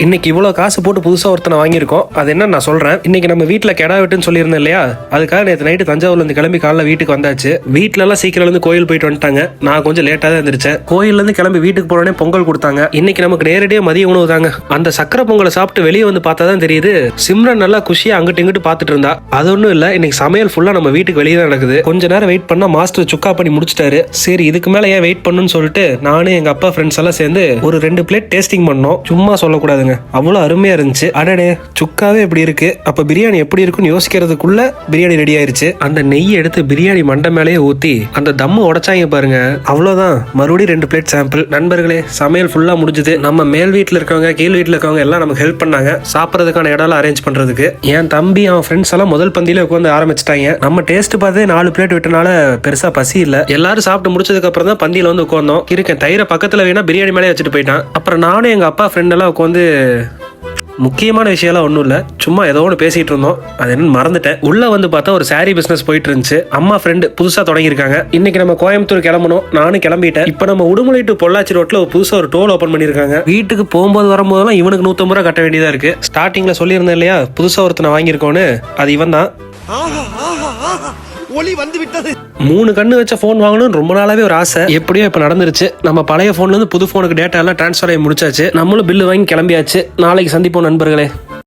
இன்னைக்கு இவ்வளவு காசு போட்டு புதுசா ஒருத்தனை வாங்கியிருக்கோம். அது என்ன நான் சொல்றேன். இன்னைக்கு நம்ம வீட்டுல கெடா வெட்டுன்னு சொல்லியிருந்தேன் இல்லையா, அதுக்காக நேற்று நைட்டு தஞ்சாவூர்ல இருந்து கிளம்பி காலைல வீட்டுக்கு வந்தாச்சு. வீட்டுல எல்லாம் சீக்கிரம் இருந்து கோயில் போயிட்டு வந்துட்டாங்க. நான் கொஞ்சம் லேட்டா தான் இருந்துச்சேன். கோயில்ல இருந்து கிளம்பி வீட்டுக்கு போனோடனே பொங்கல் கொடுத்தாங்க. இன்னைக்கு நமக்கு நேரடியா மதிய உணவு தாங்க. அந்த சக்கரை பொங்கலை சாப்பிட்டு வெளியே வந்து பார்த்தா தான் தெரியுது, சிம்ரன் நல்லா குஷியா அங்கிட்டு இங்கிட்டு பாத்துட்டு இருந்தா. அது ஒன்றும் இல்ல, இன்னைக்கு சமையல் ஃபுல்லா நம்ம வீட்டுக்கு வெளியே தான் நடக்குது. கொஞ்ச நேரம் வெயிட் பண்ணா மாஸ்டர் சுக்கா பண்ணி முடிச்சிட்டாரு. சரி இதுக்கு மேல ஏன் வெயிட் பண்ணுன்னு சொல்லிட்டு நானும் எங்க அப்பா ஃப்ரெண்ட்ஸ் எல்லாம் சேர்ந்து ஒரு 2 பிளேட் டேஸ்டிங் பண்ணோம். சும்மா சொல்லக்கூடாதுங்க, அவ்வளவு அருமையா இருந்துச்சு. அடடே சுக்காவே எப்படி இருக்கு, அப்ப பிரியாணி எப்படி இருக்குன்னு யோசிக்கிறதுக்குள்ள பிரியாணி ரெடி ஆயிருச்சு. அந்த நெய் எடுத்து பிரியாணி மண்டை மேலேயே ஊத்தி அந்த தம்மு உடைச்சாங்க பாருங்க, அவ்வளவுதான். மறுபடியும் 2 பிளேட் சாம்பிள். நண்பர்களே, சமையல் ஃபுல்லா முடிஞ்சது. நம்ம மேல் வீட்டுல இருக்கவங்க கீழ் வீட்டுல இருக்கவங்க எல்லாம் நமக்கு ஹெல்ப் பண்ணாங்க சாப்பிட்றதுக்கான இடம் அரேஞ்ச் பண்றதுக்கு. என் தம்பி அவன் ஃப்ரெண்ட்ஸ் எல்லாம் முதல் பந்தியில உட்காந்து ஆரம்பிச்சிட்டாங்க. நம்ம டேஸ்ட் பார்த்தே 4 பிளேட் விட்டனால பெருசா பசி இல்ல. எல்லாரும் சாப்பிட்டு முடிச்சதுக்கு அப்புறம் தான் பந்தியில வந்து உட்கார்ந்தோம். இருக்கேன் தயிரை பக்கத்துல வேணா பிரியாணி மேலே வச்சுட்டு போயிட்டான். அப்புறம் நானும் எங்க அப்பா ஃப்ரெண்ட் எல்லாம் உட்காந்து முக்கியமான விஷயம்லாம் ஒன்றும் இல்லை, சும்மா ஏதோ ஒன்று பேசிகிட்டு இருந்தோம். அது என்னன்னு மறந்துட்டேன். உள்ளே வந்து பார்த்தா ஒரு சாரீ பிஸ்னஸ் போயிட்டு இருந்துச்சு. அம்மா ஃப்ரெண்டு புதுசாக தொடங்கியிருக்காங்க. இன்னைக்கு நம்ம கோயம்புத்தூர் கிளம்பணும். நானும் கிளம்பிட்டேன். இப்போ நம்ம உடுமலை டு பொள்ளாச்சி ரோட்டில் ஒரு புதுசாக ஒரு டோல் ஓப்பன் பண்ணியிருக்காங்க. வீட்டுக்கு போகும்போது வரும்போதெல்லாம் இவனுக்கு 150 ரூபா கட்ட வேண்டியதாக இருக்குது. ஸ்டார்டிங்கில் சொல்லியிருந்தேன் இல்லையா புதுசாக ஒருத்தனை வாங்கியிருக்கோன்னு, அது இவன் தான். ஒளி வந்து விட்டது. 3 கண்ணு வச்ச போன் வாங்கணும்னு ரொம்ப நாளாவே ஒரு ஆசை. எப்படியோ இப்ப நடந்துருச்சு. நம்ம பழைய போன்ல இருந்து புது போனுக்கு டேட்டா எல்லாம் டிரான்ஸ்ஃபர் ஆகி முடிச்சாச்சு. நம்மளும் பில்லு வாங்கி கிளம்பியாச்சு. நாளைக்கு சந்திப்போம் நண்பர்களே.